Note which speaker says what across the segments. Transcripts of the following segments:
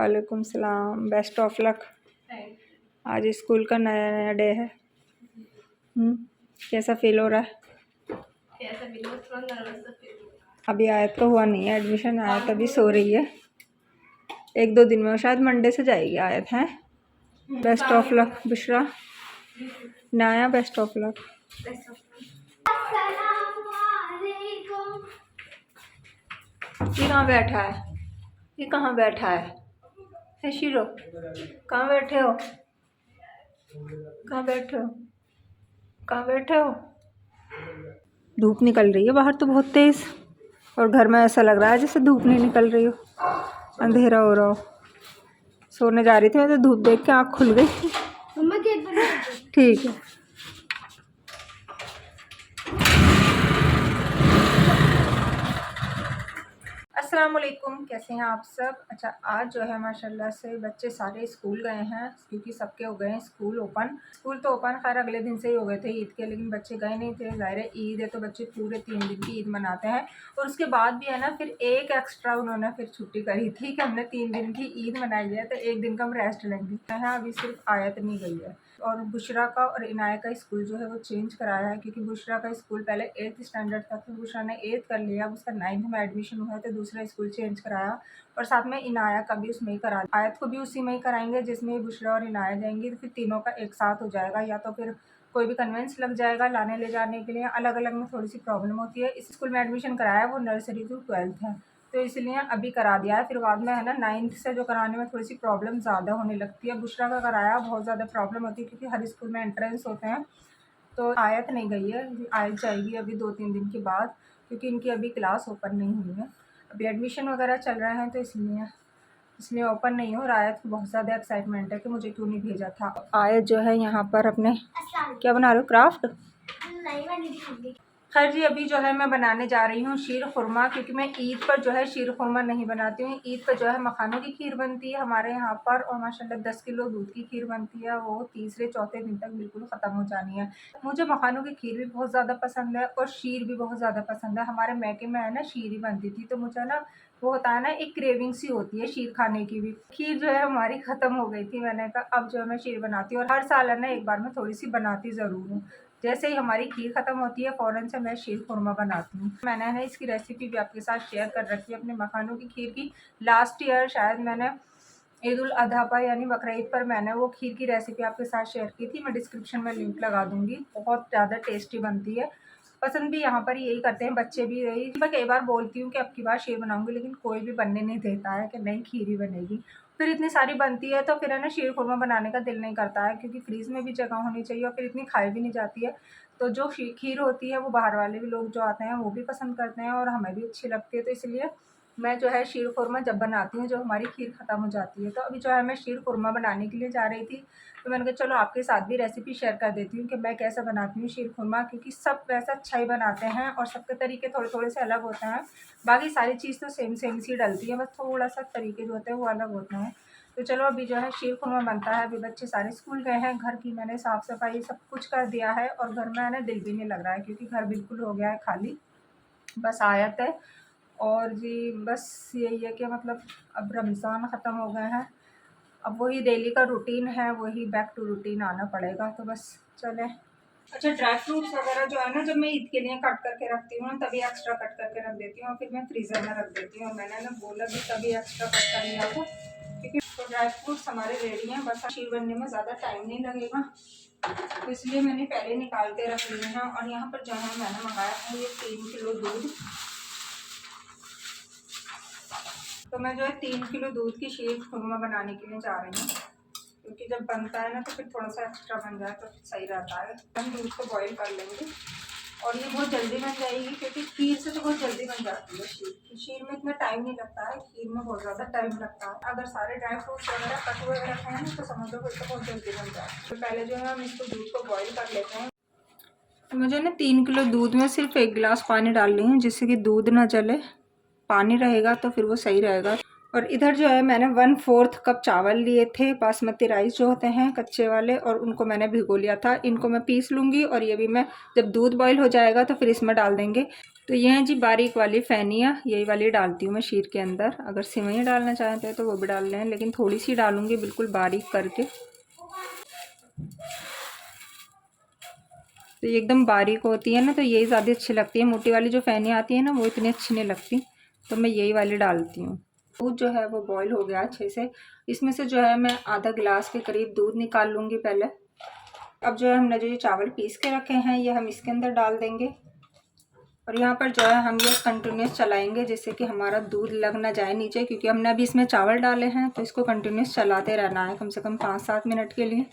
Speaker 1: वालेकुम सलाम। Best of luck. आज स्कूल का नया नया डे है। कैसा फील हो रहा है? अभी आयत का हुआ नहीं है एडमिशन, आयत अभी सो रही है। 1-2 दिन में शायद मंडे से जाएगी आयत है। Best of luck Bushra. नया बेस्ट ऑफ लक। ये कहाँ बैठा है? ये कहाँ बैठा है शीरो? कहाँ बैठे हो? कहाँ बैठे हो? कहाँ बैठे हो? धूप निकल रही है बाहर तो बहुत तेज़, और घर में ऐसा लग रहा है जैसे धूप नहीं निकल रही हो, अंधेरा हो रहा हो। सोने जा रही थी मैं तो धूप देख के आँख खुल गई। ठीक है। अस्सलाम वालेकुम, कैसे हैं आप सब? अच्छा, आज जो है माशाल्लाह से बच्चे सारे स्कूल गए हैं, क्योंकि सबके हो गए हैं स्कूल ओपन। स्कूल तो ओपन खैर अगले दिन से ही हो गए थे ईद के, लेकिन बच्चे गए नहीं थे। ज़ाहिर है ईद है तो बच्चे पूरे 3 दिन की ईद मनाते हैं। और उसके बाद भी है ना, फिर एक एक्स्ट्रा उन्होंने फिर छुट्टी करी थी कि हमने 3 दिन की ईद मनाई है तो 1 दिन का हम रेस्ट लेंगे। अभी सिर्फ आयत नहीं गई है। और बुशरा का और इनाया का स्कूल जो है वो चेंज कराया है, क्योंकि बुशरा का स्कूल पहले 8th स्टैंडर्ड तक, तो बुशरा ने 8th कर लिया, उसका 9th में एडमिशन हुआ है तो दूसरा स्कूल चेंज कराया। और साथ में इनाया का भी उसमें ही करा, आयत को भी उसी में ही कराएंगे जिसमें बुशरा और इनाया जाएंगी। तो फिर तीनों का एक साथ हो जाएगा, या तो फिर कोई भी कन्वेंस लग जाएगा लाने ले जाने के लिए। अलग अलग में थोड़ी सी प्रॉब्लम होती है। इस स्कूल में एडमिशन कराया है वो नर्सरी टू 12th है, तो इसलिए अभी करा दिया है। फिर बाद में है ना 9th से जो कराने में थोड़ी सी प्रॉब्लम ज़्यादा होने लगती है। बुशरा का कराया बहुत ज़्यादा प्रॉब्लम होती है, क्योंकि हर स्कूल में एंट्रेंस होते हैं। तो आयत नहीं गई है, आयत जाएगी अभी 2-3 दिन के बाद, क्योंकि इनकी अभी क्लास ओपन नहीं हुई है। अभी एडमिशन वगैरह चल रहे हैं तो इसलिए ओपन नहीं हो। और आयत को बहुत ज़्यादा एक्साइटमेंट है कि मुझे क्यों नहीं भेजा था। आयत जो है यहाँ पर अपने क्या बना रहे हो? क्राफ्ट? खैर जी, अभी जो है मैं बनाने जा रही हूँ शीर खुरमा, क्योंकि मैं ईद पर जो है शीर खुरमा नहीं बनाती हूँ। ईद पर जो है मखानों की खीर बनती है हमारे यहाँ पर, और माशाल्लाह 10 किलो दूध की खीर बनती है, वो तीसरे चौथे दिन तक बिल्कुल ख़त्म हो जानी है। मुझे मखानों की खीर भी बहुत ज़्यादा पसंद है और शीर भी बहुत ज़्यादा पसंद है। हमारे मैके में है ना शीर ही बनती थी, तो मुझे ना वो होता है ना, एक क्रेविंग सी होती है शीर खाने की भी। खीर जो है हमारी ख़त्म हो गई थी, मैंने कहा अब जो है मैं शीर बनाती हूँ, और हर साल है ना एक बार मैं थोड़ी सी बनाती ज़रूर हूँ। जैसे ही हमारी खीर ख़त्म होती है फ़ौरन से मैं शीर खुरमा बनाती हूँ। मैंने ना इसकी रेसिपी भी आपके साथ शेयर कर रखी है अपने मखानों की खीर की। लास्ट ईयर शायद मैंने ईद उल अधा पर यानी बकरीद पर मैंने वो खीर की रेसिपी आपके साथ शेयर की थी। मैं डिस्क्रिप्शन में लिंक लगा दूँगी। बहुत ज़्यादा टेस्टी बनती है, पसंद भी यहाँ पर यही करते हैं बच्चे भी। यही मैं कई बार बोलती हूँ कि अब की बार शीर बनाऊँगी, लेकिन कोई भी बनने नहीं देता है कि नहीं खीर ही बनेगी। फिर इतनी सारी बनती है तो फिर है ना शीर खुरमा बनाने का दिल नहीं करता है, क्योंकि फ्रीज़ में भी जगह होनी चाहिए और फिर इतनी खाई भी नहीं जाती है। तो जो खीर होती है वो बाहर वाले भी लोग जो आते हैं वो भी पसंद करते हैं और हमें भी अच्छी लगती है। तो इसलिए मैं जो है शीर खुरमा जब बनाती हूँ, जब हमारी खीर ख़त्म हो जाती है। तो अभी जो है मैं शीर खुरमा बनाने के लिए जा रही थी, तो मैंने कहा चलो आपके साथ भी रेसिपी शेयर कर देती हूँ कि मैं कैसा बनाती हूँ शीर खुरमा, क्योंकि सब वैसा अच्छा ही बनाते हैं और सबके तरीके थोड़े थोड़े से अलग होते हैं। बाकी सारी चीज़ तो सेम सेम सी डलती है, बस थोड़ा सा तरीके जो होते हैं वो अलग होते हैं। तो चलो अभी जो है शीर खुरमा बनता है। अभी बच्चे सारे स्कूल गए हैं, घर की मैंने साफ़ सफाई सब कुछ कर दिया है, और घर में है ना दिल भी नहीं लग रहा है, क्योंकि घर बिल्कुल हो गया है खाली, बस आयत है। और जी बस यही है कि मतलब अब रमज़ान ख़त्म हो गए हैं, अब वही डेली का रूटीन है, वही बैक टू रूटीन आना पड़ेगा। तो बस चले। अच्छा, ड्राई फ्रूट्स वगैरह जो है ना, जब मैं ईद के लिए कट करके रखती हूँ तभी एक्स्ट्रा कट करके रख देती हूँ, और फिर मैं फ्रीज़र में रख देती हूँ। और मैंने ना बोला भी तभी एक्स्ट्रा कट कर लिया था, क्योंकि तो ड्राई फ्रूट्स हमारे रेडी हैं, बस खीर बनने में ज़्यादा टाइम नहीं लगेगा, तो इसलिए मैंने पहले निकाल के रख लिए हैं। और यहाँ पर जो है मैंने मंगाया है ये 3 किलो दूध। तो मैं जो है 3 किलो दूध की शीर खुरमा बनाने के लिए जा रही हूँ, क्योंकि जब बनता है ना तो फिर थोड़ा सा एक्स्ट्रा बन जाए तो सही रहता है। हम दूध को बॉईल कर लेंगे और ये बहुत जल्दी बन जाएगी, क्योंकि खीर से तो बहुत जल्दी बन जाती है शीर। शीर में इतना टाइम नहीं लगता है, खीर में बहुत ज़्यादा टाइम लगता है। अगर सारे ड्राई फ्रूट्स वगैरह कट हुए रखे हैं ना तो समझ लो फिर तो बहुत जल्दी बन जाए। तो पहले जो है हम इसको दूध को बॉयल कर लेते हैं। तो मुझे ना 3 किलो दूध में सिर्फ 1 गिलास पानी डाल रही हूँ, जिससे कि दूध ना जले। पानी रहेगा तो फिर वो सही रहेगा। और इधर जो है मैंने 1/4 कप चावल लिए थे, बासमती राइस जो होते हैं कच्चे वाले, और उनको मैंने भिगो लिया था। इनको मैं पीस लूँगी और ये भी मैं जब दूध बॉईल हो जाएगा तो फिर इसमें डाल देंगे। तो ये है जी बारीक वाली फैनिया, यही वाली डालती हूँ मैं शीर के अंदर। अगर सेवइयाँ डालना चाहते हैं तो वो भी डाल लें, लेकिन थोड़ी सी डालूँगी बिल्कुल बारीक करके। तो ये एकदम बारीक होती है ना, तो यही ज़्यादा अच्छी लगती है। मोटी वाली जो फैनियाँ आती है ना, वो इतनी अच्छी नहीं लगती, तो मैं यही वाली डालती हूँ। दूध जो है वो बॉईल हो गया अच्छे से। इसमें से जो है मैं आधा गिलास के करीब दूध निकाल लूँगी पहले। अब जो है हमने जो ये चावल पीस के रखे हैं, ये हम इसके अंदर डाल देंगे। और यहाँ पर जो है हम ये कंटिन्यूस चलाएंगे, जिससे कि हमारा दूध लग ना जाए नीचे, क्योंकि हमने अभी इसमें चावल डाले हैं। तो इसको कंटिन्यूस चलाते रहना है कम से कम 5-7 मिनट के लिए।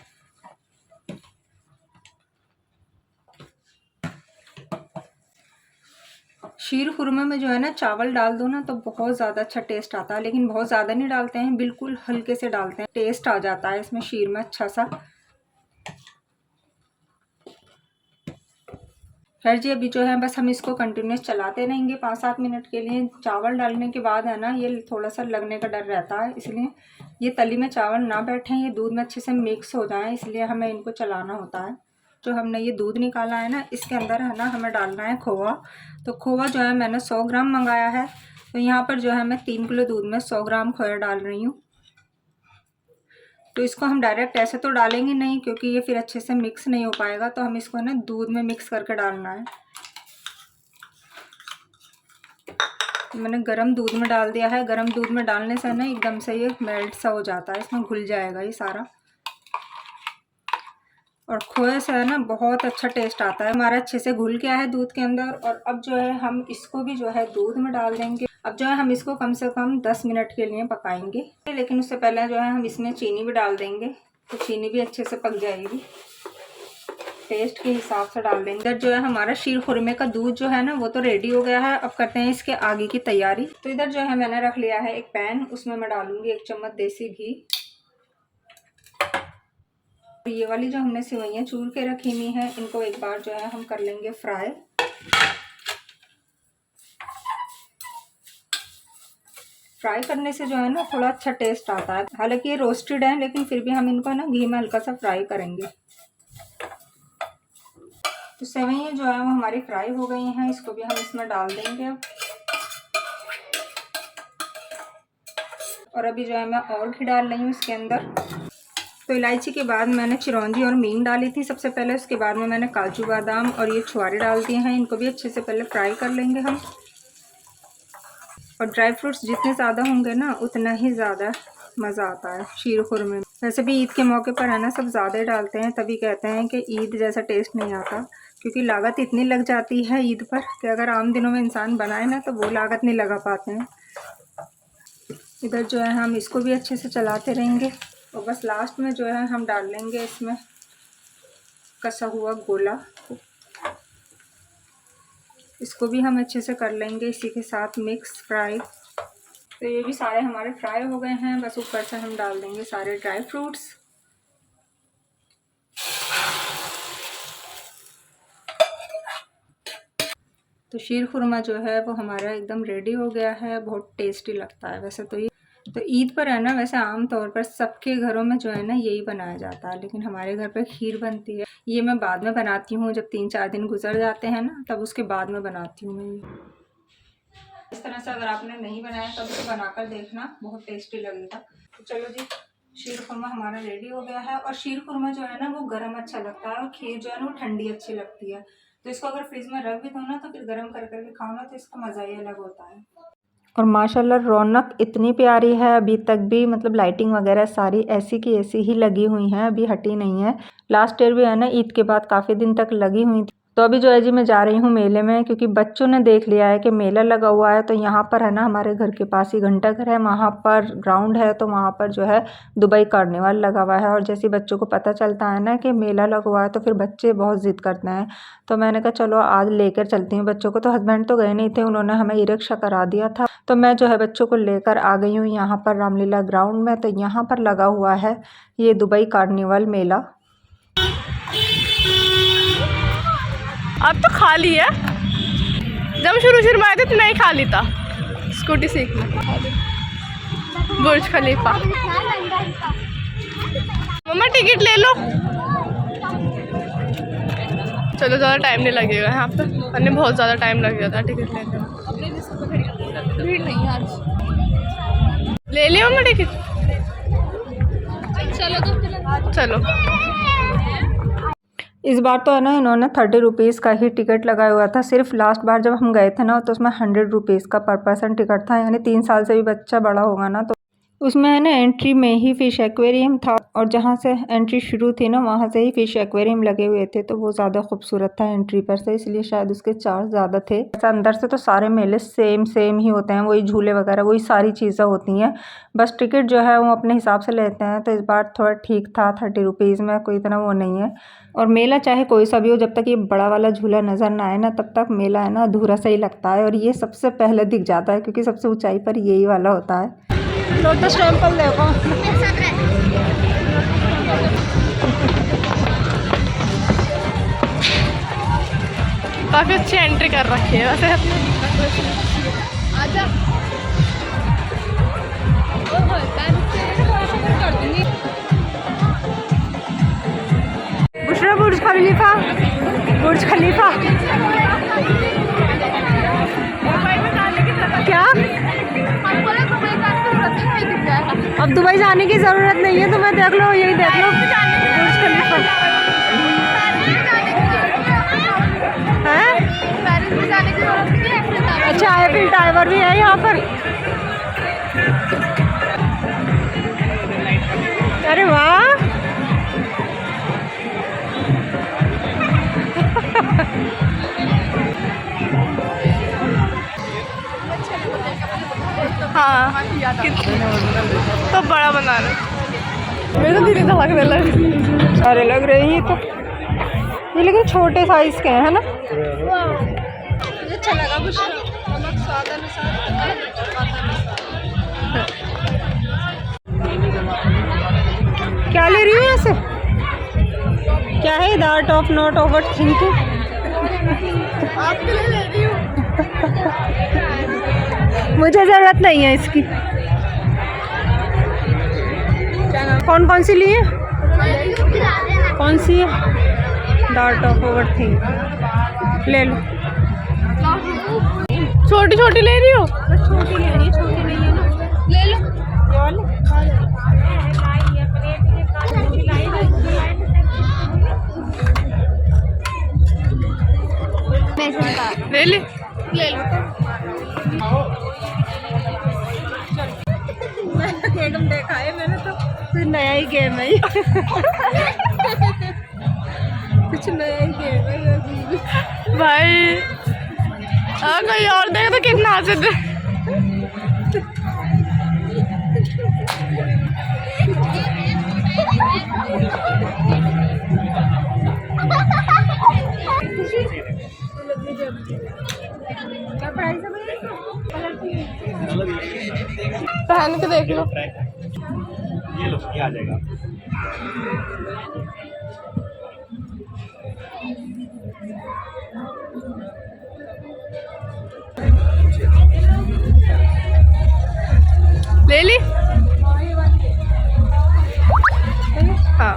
Speaker 1: शीर खुरमा में जो है ना चावल डाल दो ना तो बहुत ज़्यादा अच्छा टेस्ट आता है, लेकिन बहुत ज़्यादा नहीं डालते हैं, बिल्कुल हल्के से डालते हैं, टेस्ट आ जाता है इसमें शीर में अच्छा सा। खैर जी अभी जो है बस हम इसको कंटिन्यूस चलाते रहेंगे 5-7 मिनट के लिए। चावल डालने के बाद है ना ये थोड़ा सा लगने का डर रहता है, इसलिए ये तली में चावल ना बैठें, ये दूध में अच्छे से मिक्स हो जाएं, इसलिए हमें इनको चलाना होता है। जो हमने ये दूध निकाला है ना, इसके अंदर है ना हमें डालना है खोआ। तो खोआ जो है मैंने 100 ग्राम मंगाया है। तो यहाँ पर जो है मैं 3 किलो दूध में 100 ग्राम खोया डाल रही हूँ। तो इसको हम डायरेक्ट ऐसे तो डालेंगे नहीं, क्योंकि ये फिर अच्छे से मिक्स नहीं हो पाएगा। तो हम इसको ना दूध में मिक्स करके डालना है। मैंने गरम दूध में डाल दिया है। गरम दूध में डालने से ना एकदम से ये मेल्ट सा हो जाता है, इसमें घुल जाएगा ये सारा। और खोए से है ना बहुत अच्छा टेस्ट आता है। हमारा अच्छे से घुल गया है दूध के अंदर। और अब जो है हम इसको भी जो है दूध में डाल देंगे। अब जो है हम इसको कम से कम 10 मिनट के लिए पकाएंगे, लेकिन उससे पहले जो है हम इसमें चीनी भी डाल देंगे, तो चीनी भी अच्छे से पक जाएगी। टेस्ट के हिसाब से डाल देंगे। इधर जो है हमारा शीर खुरमे का दूध जो है ना वो तो रेडी हो गया है। अब करते हैं इसके आगे की तैयारी। तो इधर जो है मैंने रख लिया है एक पैन, उसमें मैं डालूंगी 1 चम्मच देसी घी। ये वाली जो हमने सेवइयाँ चूर के रखी हुई है, इनको एक बार जो है हम कर लेंगे फ्राई। फ्राई करने से जो है ना थोड़ा अच्छा टेस्ट आता है। हालांकि ये रोस्टेड है, लेकिन फिर भी हम इनको ना घी में हल्का सा फ्राई करेंगे। तो सेवइयाँ जो है वो हमारी फ्राई हो गई हैं, इसको भी हम इसमें डाल देंगे अब। और अभी जो है मैं और घी डाल रही हूँ इसके अंदर। तो इलायची के बाद मैंने चिरौंजी और मींग डाली थी सबसे पहले। उसके बाद में मैंने काजू बादाम और ये छुआरे डाल दिए हैं। इनको भी अच्छे से पहले फ्राई कर लेंगे हम। और ड्राई फ्रूट्स जितने ज़्यादा होंगे ना उतना ही ज़्यादा मज़ा आता है शीर खुरमे में। वैसे भी ईद के मौके पर है ना सब ज़्यादा डालते हैं, तभी कहते हैं कि ईद जैसा टेस्ट नहीं आता, क्योंकि लागत इतनी लग जाती है ईद पर कि अगर आम दिनों में इंसान बनाए ना तो वो लागत नहीं लगा पाते हैं। इधर जो है हम इसको भी अच्छे से चलाते रहेंगे। और बस लास्ट में जो है हम डाल लेंगे इसमें कसा हुआ गोला। इसको भी हम अच्छे से कर लेंगे इसी के साथ मिक्स फ्राई। तो ये भी सारे हमारे फ्राई हो गए हैं। बस ऊपर से हम डाल देंगे सारे ड्राई फ्रूट्स। तो शीर खुरमा जो है वो हमारा एकदम रेडी हो गया है। बहुत टेस्टी लगता है वैसे तो ये। तो ईद पर है ना वैसे आम तौर पर सबके घरों में जो है ना यही बनाया जाता है, लेकिन हमारे घर पर खीर बनती है। ये मैं बाद में बनाती हूँ, जब 3-4 दिन गुजर जाते हैं ना तब उसके बाद में बनाती हूँ मैं ये। इस तरह से अगर आपने नहीं बनाया तब इसे बनाकर देखना, बहुत टेस्टी लगेगा। तो चलो जी, शीर खुरमा हमारा रेडी हो गया है। और शीर खुरमा जो है ना वो गर्म अच्छा लगता है, और खीर जो है ना वो ठंडी अच्छी लगती है। तो इसको अगर फ्रिज में रख भी दो ना तो फिर गर्म कर करके खाओ ना तो इसका मज़ा ही अलग होता है। और माशाल्लाह रौनक इतनी प्यारी है, अभी तक भी मतलब लाइटिंग वगैरह सारी ऐसी की ऐसी ही लगी हुई हैं, अभी हटी नहीं है। लास्ट ईयर भी है ना ईद के बाद काफ़ी दिन तक लगी हुई थी। तो अभी जो है जी मैं जा रही हूँ मेले में, क्योंकि बच्चों ने देख लिया है कि मेला लगा हुआ है। तो यहाँ पर है ना हमारे घर के पास ही घंटाघर है, वहाँ पर ग्राउंड है, तो वहाँ पर जो है दुबई कार्निवल लगा हुआ है। और जैसे बच्चों को पता चलता है ना कि मेला लगा हुआ है तो फिर बच्चे बहुत ज़िद करते हैं। तो मैंने कहा चलो आज लेकर चलती हूँ बच्चों को। तो हस्बैंड तो गए नहीं थे, उन्होंने हमें ई रिक्शा करा दिया था। तो मैं जो है बच्चों को लेकर आ गई हूँ यहाँ पर रामलीला ग्राउंड में। तो यहाँ पर लगा हुआ है ये दुबई कार्निवल मेला।
Speaker 2: अब तो खाली है, जब शुरू में आए थे तो नहीं खाली था। स्कूटी सीखना बुर्ज खलीफा। मम्मा टिकट ले लो। चलो ज़्यादा टाइम नहीं लगेगा यहाँ पे, वरना बहुत ज़्यादा टाइम लग जाता है टिकट लेने में। भीड़ नहीं है आज। ले लिया मैं टिकट। चलो तो चलो।
Speaker 1: इस बार तो है ना इन्होंने 30 रुपीज़ का ही टिकट लगाया हुआ था। सिर्फ लास्ट बार जब हम गए थे ना तो उसमें 100 रुपीज़ का पर पर्सन टिकट था, यानी 3 साल से भी बच्चा बड़ा होगा ना तो उसमें है ना एंट्री में ही फ़िश एक्वेरियम था, और जहाँ से एंट्री शुरू थी ना वहाँ से ही फ़िश एक्वेरियम लगे हुए थे, तो वो ज़्यादा खूबसूरत था एंट्री पर से, इसलिए शायद उसके चार्ज ज़्यादा थे। ऐसा अंदर से तो सारे मेले सेम ही होते हैं, वही झूले वगैरह वही सारी चीज़ें होती हैं, बस टिकट जो है वो अपने हिसाब से लेते हैं। तो इस बार थोड़ा ठीक था, 30 रुपीज़ में कोई इतना वो नहीं है। और मेला चाहे कोई सा भी हो, जब तक ये बड़ा वाला झूला नज़र ना आए ना तब तक मेला है ना अधूरा सा ही लगता है, और ये सबसे पहले दिख जाता है क्योंकि सबसे ऊंचाई पर यही वाला होता है। लोटस टेम्पल देखो।
Speaker 2: काफ़ी अच्छी एंट्री कर रखी है वैसे। आजा।
Speaker 1: बुशरा बुर्ज खलीफा, बुर्ज खलीफा क्या? अब दुबई जाने की ज़रूरत नहीं है, तुम्हें देख लो, यही देख लो बुर्ज खलीफा है। अच्छा आईफिल टावर भी है यहाँ पर। अरे वाह
Speaker 2: हाँ तो बड़ा बना रहे, मेरे तो दिल धड़कने लगे।
Speaker 1: सारे लग रहे हैं तो ये, लेकिन छोटे साइज के हैं, है ना?
Speaker 2: मुझे अच्छा लगा कुछ
Speaker 1: क्या ले रही हो यहाँ से? क्या है the art of not over thinking?
Speaker 2: आपके लिए ले रही हूँ।
Speaker 1: मुझे ज़रूरत नहीं है इसकी। कौन कौन सी लिए? कौन सी है? The art of over think ले लो।
Speaker 2: छोटी छोटी ले रही हो?
Speaker 1: छोटी लेनी है, छोटी नहीं है ना,
Speaker 2: ले लो। ले ले ले लो।
Speaker 1: गेम देखा है मैंने तो, फिर नया ही गेम है कुछ नया ही गेम है
Speaker 2: भाई कोई और देखे तो कितना हंसते।
Speaker 1: क्या प्राइस है
Speaker 2: पहन के देख लो।
Speaker 3: ये लो, ये आ जाएगा।
Speaker 2: ले ली? हाँ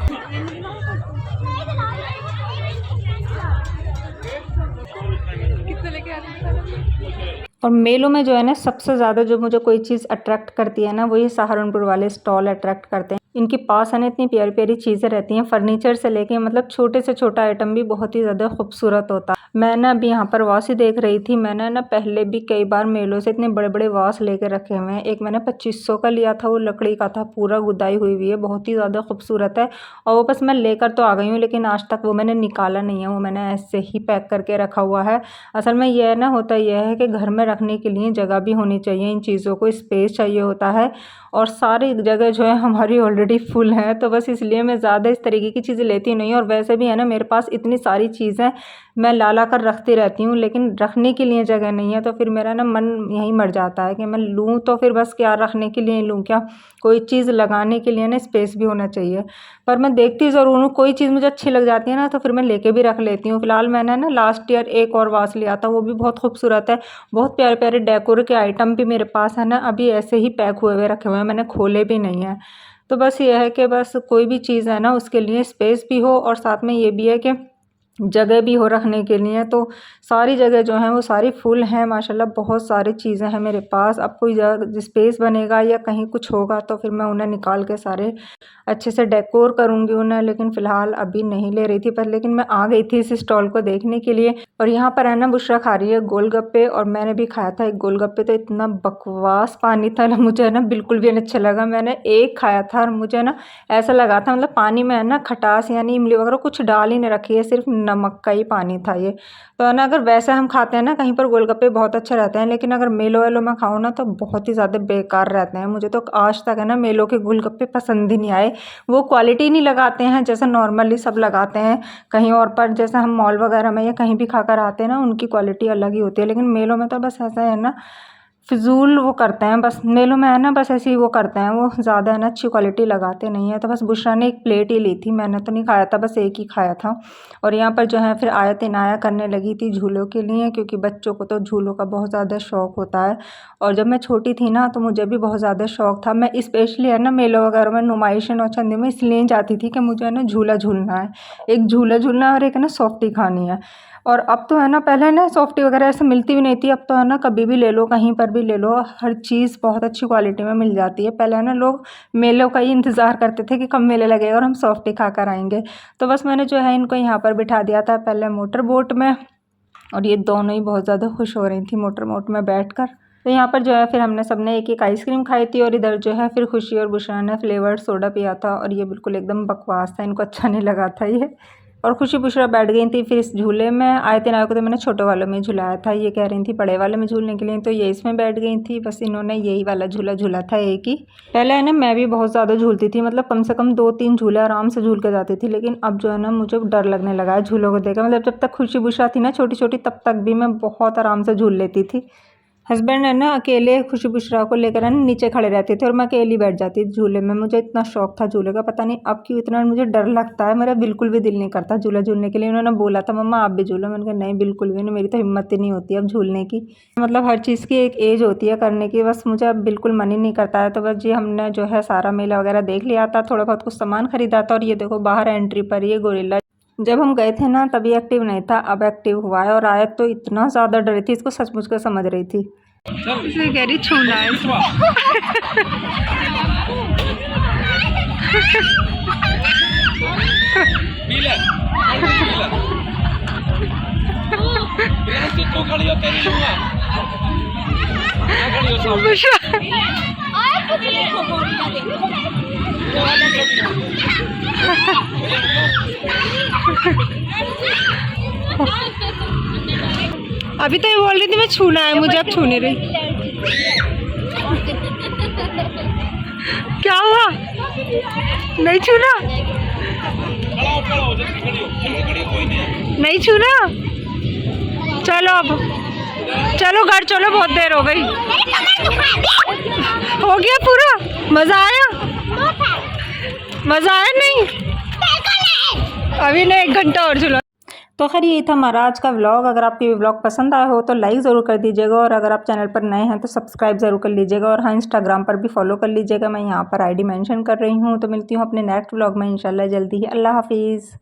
Speaker 2: कितने लेके आ रहे हैं?
Speaker 1: और मेलों में जो है ना सबसे ज़्यादा जो मुझे कोई चीज़ अट्रैक्ट करती है ना वो ये सहारनपुर वाले स्टॉल अट्रैक्ट करते हैं। इनके पास है ना इतनी प्यारी प्यारी चीज़ें रहती हैं, फर्नीचर से लेके मतलब छोटे से छोटा आइटम भी बहुत ही ज़्यादा खूबसूरत होता है। मैं ना अभी यहाँ पर वास ही देख रही थी, मैंने ना पहले भी कई बार मेलों से इतने बड़े बड़े वास लेके रखे हुए हैं। एक मैंने 2500 का लिया था, वो लकड़ी का था, पूरा गुदाई हुई है, बहुत ही ज़्यादा खूबसूरत है। और वो बस मैं लेकर तो आ गई हूँ लेकिन आज तक वो मैंने निकाला नहीं है, वो मैंने ऐसे ही पैक करके रखा हुआ है। असल में यह ना होता यह है कि घर में रखने के लिए जगह भी होनी चाहिए, इन चीज़ों को स्पेस चाहिए होता है, और सारी जगह जो है हमारी ऑलरेडी फुल है, तो बस इसलिए मैं ज़्यादा इस तरीके की चीज़ें लेती नहीं। और वैसे भी है ना मेरे पास इतनी सारी चीज़ें मैं ला कर रखती रहती हूँ, लेकिन रखने के लिए जगह नहीं है, तो फिर मेरा ना मन यहीं मर जाता है कि मैं लूँ तो फिर बस क्या रखने के लिए लूँ, क्या कोई चीज़ लगाने के लिए ना स्पेस भी होना चाहिए। पर मैं देखती ज़रूर हूँ, कोई चीज़ मुझे अच्छी लग जाती है ना तो फिर मैं लेके भी रख लेती हूँ। फिलहाल मैंने ना लास्ट ईयर एक और वास लिया था, वो भी बहुत खूबसूरत है, बहुत प्यारे प्यारे डेकोर के आइटम भी मेरे पास है ना, अभी ऐसे ही पैक हुए हुए रखे हुए हैं, मैंने खोले भी नहीं है। तो बस ये है कि बस कोई भी चीज़ है ना उसके लिए स्पेस भी हो, और साथ में ये भी है कि जगह भी हो रखने के लिए, तो सारी जगह जो है वो सारी फुल हैं माशाल्लाह। बहुत सारी चीज़ें हैं मेरे पास। अब कोई स्पेस बनेगा या कहीं कुछ होगा तो फिर मैं उन्हें निकाल के सारे अच्छे से डेकोर करूँगी उन्हें, लेकिन फ़िलहाल अभी नहीं ले रही थी पर, लेकिन मैं आ गई थी इस स्टॉल को देखने के लिए। और यहाँ पर है ना बुशरा खा रही है गोलगप्पे, और मैंने भी खाया था एक गोलगप्पे, तो इतना बकवास पानी था मुझे ना बिल्कुल भी नहीं अच्छा लगा। मैंने एक खाया था और मुझे ना ऐसा लगा था मतलब पानी में है ना खटास यानी इमली वगैरह कुछ डाल ही नहीं रखी है, सिर्फ नमक का ही पानी था ये। तो है ना अगर वैसे हम खाते हैं ना कहीं पर गोलगप्पे बहुत अच्छे रहते हैं, लेकिन अगर मेलो वेलो में खाओ ना तो बहुत ही ज़्यादा बेकार रहते हैं। मुझे तो आज तक है ना मेलो के गोलगप्पे पसंद ही नहीं आए। वो क्वालिटी नहीं लगाते हैं जैसे नॉर्मली सब लगाते हैं कहीं और पर, जैसे हम मॉल वगैरह में या कहीं भी खाकर आते हैं ना उनकी क्वालिटी अलग ही होती है। लेकिन मेलों में तो बस ऐसा है ना फिजूल वो करते हैं, बस मेलों में है ना बस ऐसे ही वो करते हैं, वो ज़्यादा है ना अच्छी क्वालिटी लगाते नहीं है। तो बस बुशरा ने एक प्लेट ही ली थी, मैंने तो नहीं खाया था, बस एक ही खाया था। और यहाँ पर जो है फिर आयत इनाया करने लगी थी झूलों के लिए, क्योंकि बच्चों को तो झूलों का बहुत ज़्यादा शौक़ होता है। और जब मैं छोटी थी ना तो मुझे भी बहुत ज़्यादा शौक़ था। मैं स्पेशली है ना मेलों वगैरह में नुमाइश नौचंदी में इसलिए जाती थी कि मुझे है ना झूला झूलना है, एक झूला झूलना है और एक है ना सॉफ्टी खानी है। और अब तो है ना पहले ना सॉफ्टी वगैरह ऐसे मिलती भी नहीं थी, अब तो है ना कभी भी ले लो कहीं पर भी ले लो, हर चीज़ बहुत अच्छी क्वालिटी में मिल जाती है। पहले है ना लोग मेलों का ही इंतज़ार करते थे कि कब मेले लगेगा और हम सॉफ्टी खा कर आएंगे। तो बस मैंने जो है इनको यहाँ पर बिठा दिया था पहले मोटर बोट में, और ये दोनों ही बहुत ज़्यादा खुश हो रही थी मोटर बोट में बैठ कर। तो यहाँ पर जो है फिर हमने सबने एक एक आइसक्रीम खाई थी, और इधर जो है फिर खुशी और बुशरा ने फ्लेवर्ड सोडा पिया था, और ये बिल्कुल एकदम बकवास था, इनको अच्छा नहीं लगा था ये। और खुशी बुशरा बैठ गई थी फिर इस झूले में। आयत इनाया को तो मैंने छोटे वालों में झुलाया था, ये कह रही थी बड़े वाले में झूलने के लिए, तो ये इसमें बैठ गई थी। बस इन्होंने यही वाला झूला झूला था एक ही। पहले है ना मैं भी बहुत ज़्यादा झूलती थी, मतलब कम से कम 2-3 झूले आराम से झूल के जाती थी, लेकिन अब जो है ना मुझे डर लगने लगा है झूलों को देखकर। मतलब जब तक खुशी बुशरा थी ना छोटी छोटी तब तक भी मैं बहुत आराम से झूल लेती थी। हस्बैंड है ना अकेले खुशी बुशरा को लेकर है ना नीचे खड़े रहते थे और मैं अकेली बैठ जाती थी झूले में। मुझे इतना शौक था झूले का, पता नहीं अब क्यों इतना मुझे डर लगता है, मेरा बिल्कुल भी दिल नहीं करता झूला झूलने के लिए। उन्होंने बोला था मम्मा आप भी झूलो, मैंने कहा नहीं बिल्कुल भी नहीं, मेरी तो हिम्मत ही नहीं होती अब झूलने की। मतलब हर चीज़ की एक एज होती है करने की, बस मुझे अब बिल्कुल मन ही नहीं करता है। तो बस जी हमने जो है सारा मेला वगैरह देख लिया था, थोड़ा बहुत कुछ सामान खरीदा था। और ये देखो बाहर एंट्री पर ये गोरिल्ला, जब हम गए थे ना तभी एक्टिव नहीं था, अब एक्टिव हुआ है। और आयत तो इतना ज़्यादा डरी थी, इसको सचमुच का समझ रही थी।
Speaker 2: इसे कह रही छूना है। अभी तो ये बोल रही थी मैं छूना है मुझे, अब छू नहीं रही। क्या हुआ? नहीं छूना? नहीं छूना? चलो अब चलो घर चलो, बहुत देर हो गई। हो गया पूरा? मज़ा आया? मज़ा आया? नहीं अभी नहीं, 1 घंटा और झूला। तो खैर यही था हमारा आज का व्लॉग। अगर आपको ये व्लॉग पसंद आया हो तो लाइक ज़रूर कर दीजिएगा, और अगर आप चैनल पर नए हैं तो सब्सक्राइब ज़रूर कर लीजिएगा। और हाँ इंस्टाग्राम पर भी फॉलो कर लीजिएगा, मैं यहाँ पर आईडी मेंशन कर रही हूँ। तो मिलती हूँ अपने नेक्स्ट व्लॉग में इंशाल्लाह जल्दी ही। अल्लाह हाफिज़।